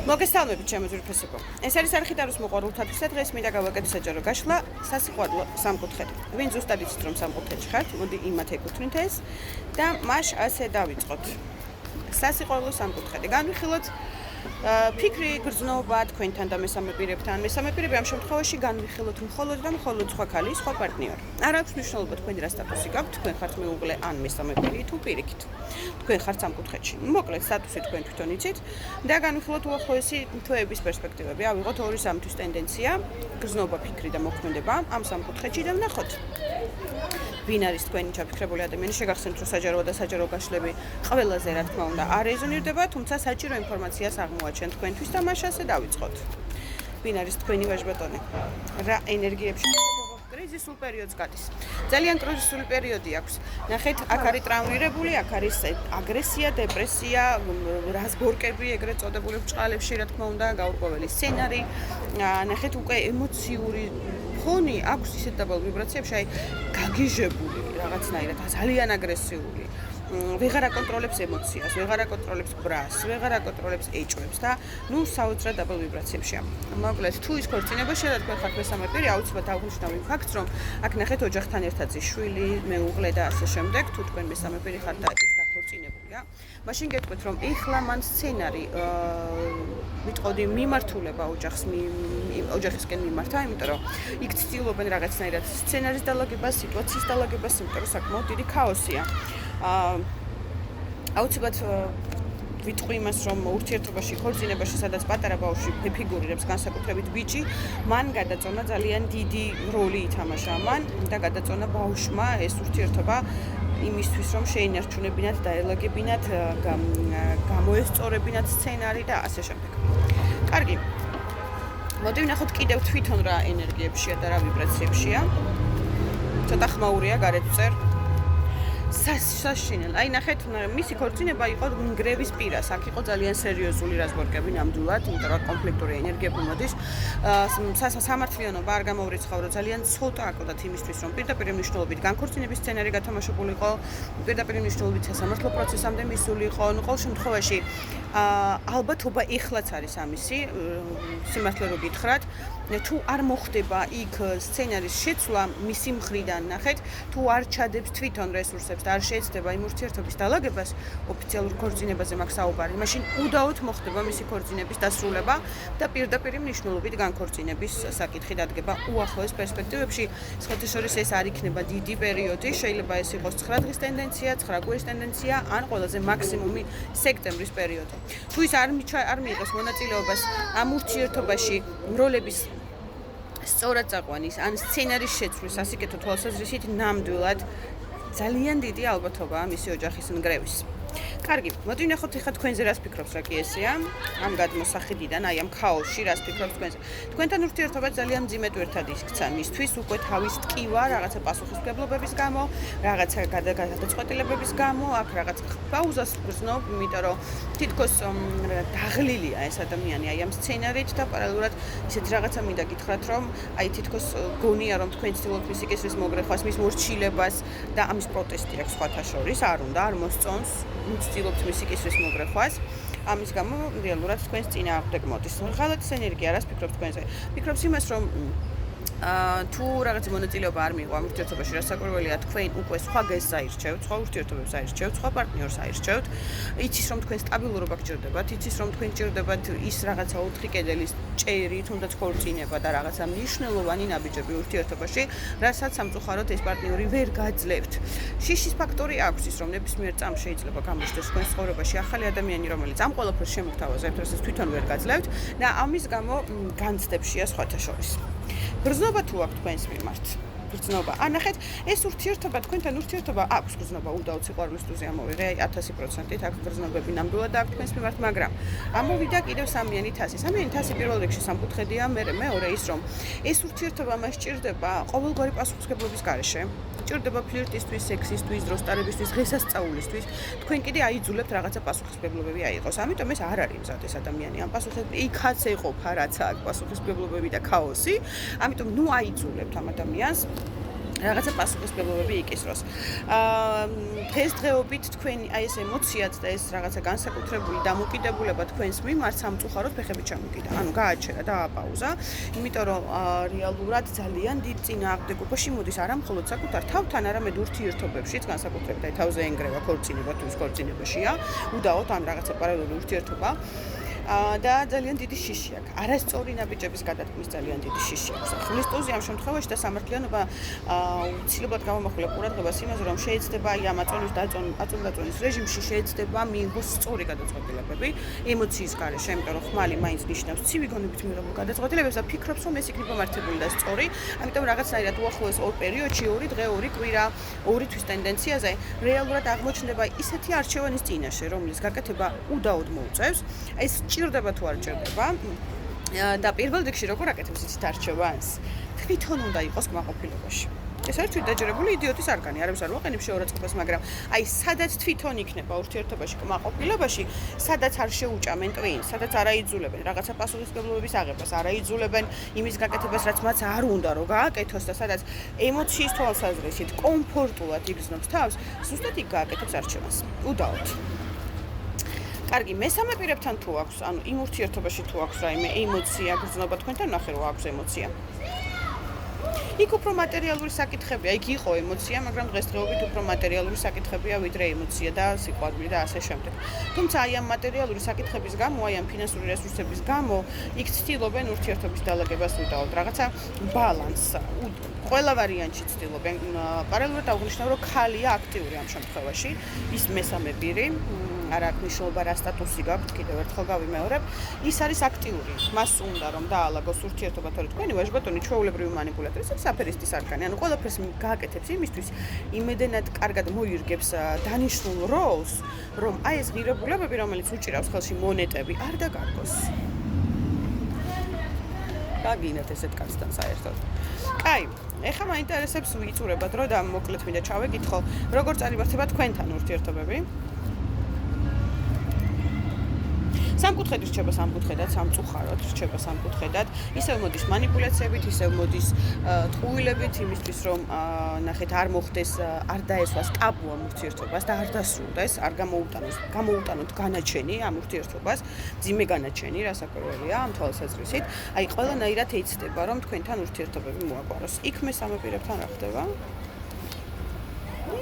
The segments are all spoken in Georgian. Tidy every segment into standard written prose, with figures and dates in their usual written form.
მოგესალმებით ჩემო ძვირფასებო. ეს არის არხიტაროს მოყვარულთათვის დღეს მინდა გავაკეთო საჯარო გაშლა სასიყვარულო სამკუთხედი. ვინ ზუსტად იცით რომ სამკუთხედში ხართ, მოდი იმათ ეკუთვნით ეს და მას ასე დავიწყოთ. სასიყვარულო სამკუთხედი. განვიხილოთ ფიქრი, გრძნობა თქვენთან და მესამე პირებთან. მესამე პირები ამ შემთხვევაში განვიხილოთ მხოლოდ და მხოლოდ სხვა ქალის, სხვა პარტნიორი. არ აქვს მნიშვნელობა თქვენი რა სტატუსი გაქვთ, თქვენ ხართ მეუღლე ან მესამე პირი თუ პირიქით. თქვენ ხართ სამკუთხედში. მოკლედ სტატუსი თქვენ თვითონ იცით და განვიხილოთ უახლოესი თვეების პერსპექტივები. ავიღოთ 2-3 თვის ტენდენცია, გრძნობა, ფიქრი და მოქმედება ამ სამკუთხედში და ვნახოთ. ვინ არის თქვენი ჩაფიქრებული ადამიანი, შეგახსენებთ რომ საჯარო და საჯარო გაშლები ყველაზე რა თქმა უნდა არ რეზონირდება, თუმცა საჭირო ინფორმაციას აღმოაჩენთ თქვენთვის და მას ასე დავიწყოთ. ვინ არის თქვენი ვაჟბატონი? რა ენერგიებში კრიზისულ პერიოდს გადის. ძალიან კრიზისული პერიოდი აქვს. ნახეთ, აქ არის ტრაუმირებული, აქ არის აგრესია, დეპრესია, რაზბორკები, ეგრეთ წოდებული ბრჭყალებში, რა თქმა უნდა, გაურკვეველი სცენარი. ნახეთ, უკვე ემოციური ფონი აქვს ისეთ დაბალ ვიბრაციებში, აი გაგიჟებული რაღაცნაირად, ძალიან აგრესიული. ვეღარ აკონტროლებს ემოციას, ვეღარ აკონტროლებს ბრას, ვეღარ აკონტროლებს ეჭვებს და საოცრად დაბალ ვიბრაციებშია. მოკლედ, თუ ის ქორწინებაშია და თქვენ ხართ მესამე პირი, აუცილებლად აღნიშნავ იმ ფაქტს, რომ აქ ნახეთ ოჯახთან ერთად შვილი, მეუღლე და ასე შემდეგ, თუ თქვენ მესამე პირი ხართ და ის დაქორწინებულია, მაშინ გეტყვით, რომ ეხლა მან სცენარი ვიტყოდი მიმართულება ოჯახისკენ მიმართა, იმიტომ რომ იქ ცდილობენ რაღაცნაირად სცენარის დალაგებას, სიტუაციის დალაგებას, იმიტომ რომ საკმაოდ დიდი ქაოსია. აუცილებლად ვიტყვი იმას, რომ ურთიერთობაში, ქორწინებაში, სადაც პატარა ბავშვი ფიგურირებს, განსაკუთრებით ბიჭი, მან გადაწონა ძალიან დიდი როლი ითამაშა მან და გადაწონა ბავშვმა ეს ურთიერთობა იმისთვის, რომ შეინარჩუნებინათ, დაელაგებინათ, გამოესწორებინათ სცენარი და ასე შემდეგ. კარგი. მოდი ვნახოთ კიდევ თვითონ რა ენერგიებშია და რა ვიბრაციებშია. ცოტა ხმაურია გარეთ წერ. საშინელ. აი ნახეთ, მისი ქორწინება იყო ნგრევის პირას. აქ იყო ძალიან სერიოზული რაზბორკები ნამდვილად, იმიტომ რომ კონფლიქტური ენერგიები მოდის. სამართლიანობა არ გამოურიცხავ, რომ ძალიან ცოტა აკლდათ იმისთვის, რომ პირდაპირ მნიშვნელობით განქორწინების სცენარი გათამაშებულიყო, პირდაპირ მნიშვნელობით სასამართლო პროცესამდე მისულიყო. ყოველ შემთხვევაში ალბათობა ეხლაც არის ამისი, სიმართლე რო გითხრათ, თუ არ მოხდება იქ სცენარის შეცვლა მისი მხრიდან, ნახეთ, თუ არ ჩადებს თვითონ რესურსებს და არ შეეცდება იმ ურთიერთობის დალაგებას, ოფიციალურ ქორწინებაზე მაქვს საუბარი, მაშინ უდაოდ მოხდება მისი ქორწინების დასრულება და პირდაპირ მნიშვნელობით განქორწინების საკითხი დადგება უახლოეს პერსპექტივებში. სხვათაშორის ეს არ იქნება დიდი პერიოდი, შეიძლება ეს იყოს 9 დღის ტენდენცია, 9 კვირის ტენდენცია, ან ყველაზე მაქსიმუმი სექტემბრის პერიოდი. თუ ის არ მიიღოს მონაწილეობას ამ ურთიერთობაში როლების სწორად წაყვანის, ან სცენარის შეცვლის, ასიკეთო თვალსაზრისით ნამდვილად ძალიან დიდი ალბათობაა მისი ოჯახის ნგრევის. კარგი, მოდი ვნახოთ ახლა თქვენზე რას ფიქრობს, რა კი ესეა? ამ გადმოსახედიდან, აი ამ ქაოსში რას ფიქრობს თქვენზე? თქვენთან ურთიერთობა ძალიან მძიმედ ერთად იქცა, მისთვის უკვე თავის ტკივა, რაღაცა პასუხისმგებლობების გამო, რაღაცა გადაწყვეტილებების გამო, აქ რაღაც პაუზას გრძნობ, იმიტომ რომ თითქოს დაღლილია ეს ადამიანი აი ამ სცენარით და პარალელურად ისეთ რაღაცა მინდა გითხრათ, რომ აი თითქოს გონია, რომ თქვენ ცდილობთ მისი კისრის მოგრეხვას, მის მორჩილებას და ამის პროტესტი აქვს სხვათა შორის, არ უნდა, არ მოსწონს. ვცდილობთ მისი კისრის მოგრეხვას. ამის გამო რეალურად თქვენს წინააღმდეგ მოდის. ღალატის ენერგია, რას ფიქრობთ თქვენზე? ფიქრობს იმას, რომ თუ რაღაც მონაწილეობა არ მიიღო ამ ურთიერთობაში, რასაკვირველია, თქვენ უკვე სხვა გეზს აირჩევთ, სხვა ურთიერთობებს აირჩევთ, სხვა პარტნიორს აირჩევთ. იცის რომ თქვენ სტაბილურობა გჭირდებათ, იცის რომ თქვენ გჭირდებათ ის რაღაცა 4 კედელის ჭერი, თუნდაც ქორწინება და რაღაცა მნიშვნელოვანი ნაბიჯები ურთიერთობაში, რასაც სამწუხაროდ ეს პარტნიორი ვერ გაძლევთ. შიშის ფაქტორი აქვს ის, რომ ნებისმიერ წამს შეიძლება გამოჩნდეს თქვენს ცხოვრებაში ახალი ადამიანი, რომელიც ამ ყველაფერს შემოგთავაზებთ, რასაც თვითონ ვერ გაძლევთ და ამის გამო განცდებშია სხვათა შორის. გრძნობა თუ აქვს თქვენს მიმართ? გრძნობა. ანახეთ, ეს ურთიერთობა, თქვენთან ურთიერთობა აქვს გრძნობა, უდაოდ სიყვარულის დუზე ამოვიღე 1000%-ით, აქ გრძნობები ნამდვილად აქვს თქვენს მიმართ, მაგრამ ამოვიდა კიდევ სამიანი თასი. სამიანი თასი პირველ რიგში სამკუთხედია, მეორე ის, რომ ეს ურთიერთობა მას სჭირდება ყოველგვარი პასუხისმგებლობის გარეშე. სჭირდება ფლირტისთვის, სექსისთვის, დროსტარებისთვის, დღესასწაულისთვის. თქვენ კიდე აიძულებთ რაღაცა პასუხისმგებლობები აიღოს. ამიტომ ეს არ არის მზად ეს ადამიანი. ამ პასუხისმგებლობები იქაც ეყოფა, რაც აქვს პასუხისმგებლობები და ქაოსი. ამიტომ ნუ აიძულებთ ამ ადამიანს რაღაცა პასუხისმგებლობები იკისროს. დღესდღეობით თქვენი აი ეს ემოციაც და ეს რაღაცა განსაკუთრებული დამოკიდებულება თქვენს მიმართ სამწუხაროდ ფეხებით ჩამოკიდა. ანუ გააჩერა და აპაუზა, იმიტომ რომ რეალურად ძალიან დიდ წინააღმდეგობაში მოდის არა მხოლოდ საკუთარ თავთან, არამედ ურთიერთობებშიც, განსაკუთრებით აი თავზე ენგრევა ქორწინება თუ ის ქორწინებაშია, უდაოდ ან რაღაცა პარალელური ურთიერთობა. და ძალიან დიდი შიში აქვს. არასწორი ნაბიჯების გადადგმის ძალიან დიდი შიში აქვს. ხმლისტუზი ამ შემთხვევაში და სამართლიანობა უცილებლად გამომახვილა ყურადღებას იმაზე, რომ შეიძლება აი ამ აწონდაწონის რეჟიმში შეიძლება მიიღოს სწორი გადაწყვეტილებები ემოციის გარეშე, იმიტომ რომ ხმალი მაინც ნიშნავს ცივი გონებით მიღებულ გადაწყვეტილებებს და ფიქრობს, რომ ეს იქნება მართებული და სწორი. ამიტომ რაღაცნაირად უახლოეს ორ პერიოდში, 2 დღე, 2 კვირა, 2 თვის ტენდენციაზე რეალურად აღმოჩნდება ისეთი არჩევანის წინაშე, რომლის გაკეთება უდაოდ მოუწევს. ეს ჭირდება თუ არ ჭირდება და პირველ რიგში როგორ აკეთებს იცით არჩევანს? თვითონ უნდა იყოს კმაყოფილებაში. ეს არის თვითდაჯერებული იდიოტის არგანი, არამის არ ვაყენებ შეურაცხყოფას, მაგრამ აი სადაც თვითონ იქნება ურთიერთობაში კმაყოფილებაში, სადაც არ შეუჭამენ ტვინს, სადაც არ აიძულებენ რაღაცა პასუხისმგებლობების აღებას, არ აიძულებენ იმის გაკეთებას, რაც მათ არ უნდა რომ გააკეთოს და სადაც ემოციის თვალსაზრისით კომფორტულად იგრძნობს თავს, ზუსტად იქ გააკეთებს არჩევანს. უდაოდ. კარგი, მესამე პირებთან თუ აქვს, ანუ იმ ურთიერთობაში თუ აქვს რაიმე ემოცია, გრძნობა თქვენთან ნახე რომ აქვს ემოცია. იქ უფრო მატერიალური საკითხებია, იქ იყო ემოცია, მაგრამ დღესდღეობით უფრო მატერიალური საკითხებია ვიდრე ემოცია და სიყვარული და ასე შემდეგ. თუმცა აი ამ მატერიალური საკითხების გამო, აი ამ ფინანსური რესურსების გამო, იქ ცდილობენ ურთიერთობის დალაგებას უდაოდ, რაღაცა ბალანსს. ყველა ვარიანტში ცდილობენ. პარალელურად აღნიშნავ, რომ ქალია აქტიური ამ შემთხვევაში, ის მესამე პირი. არ აქვს მნიშვნელობა რა სტატუსი გაქვთ, კიდევ ერთხელ გავიმეორებ, ის არის აქტიური. მას უნდა რომ დაალაგოს ურთიერთობა, თორე თქვენი ვაჟბატონი ჩვეულებრივი მანიპულატორი, ეს აფერისტის არგანი. ანუ ყველაფერს გააკეთებს იმისთვის, იმედენად კარგად მოირგებს დანიშნულ როლს, რომ აი ეს ღირებულებები, რომელიც უჭირავს ხელში მონეტები, არ დაკარგოს. გაგინათ ესეთ კაცთან საერთოდ. კაი, ეხლა მაინტერესებს ვიწურება დრო და მოკლედ მინდა ჩავეკითხო, როგორ წარიმართება თქვენთან ურთიერთობები? სამკუთხედი რჩება სამკუთხედად, სამწუხაროდ რჩება სამკუთხედად. ისევ მოდის მანიპულაციებით, ისევ მოდის ტყუილებით იმისთვის, რომ ნახეთ არ მოხდეს, არ დაესვას ტაბუ ამ ურთიერთობას და არ დასრულდეს, არ გამოუტანოთ განაჩენი ამ ურთიერთობას, ძიმე განაჩენი, რასაკვირველია ამ თვალსაზრისით. აი ყველანაირად ეცდება, რომ თქვენთან ურთიერთობები მოაგვაროს. იქ მესამე პირებთან რა ხდება?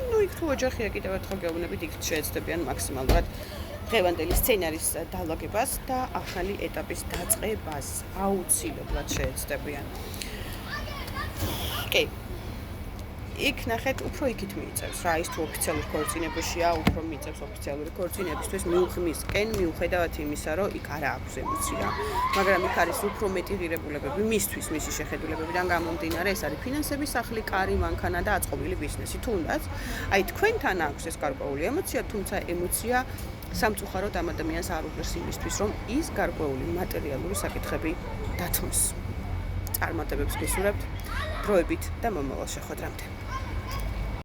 ნუ იქ თუ ოჯახია კიდევ ერთხელ გეუბნებით, იქ შეეცდებიან მაქსიმალურად დღევანდელი სცენარის დალაგებას და ახალი ეტაპის დაწყებას აუცილებლად შეეცდებიან. კი. იქ ნახეთ, უფრო იქით მიიწევს რა, ის თუ ოფიციალურ ქორწინებაშია, უფრო მიიწევს ოფიციალური ქორწინებისთვის მიუღმისკენ, მიუხედავად იმისა, რომ იქ არა აქვს ემოცია, მაგრამ იქ არის უფრო მეტი ღირებულებები მისთვის, მისი შეხედულებებიდან გამომდინარე, ეს არის ფინანსების სახლი, კარი, მანქანა და აწყობილი ბიზნესი. თუნდაც, აი თქვენთან აქვს ეს გარკვეული ემოცია, თუმცა ემოცია სამწუხაროდ ამ ადამიანს არ უღირს იმისთვის, რომ ის გარკვეული მატერიალური საკითხები დათმოს. წარმატებებს გისურვებთ, დროებით და მომავალ შეხვედრამდე.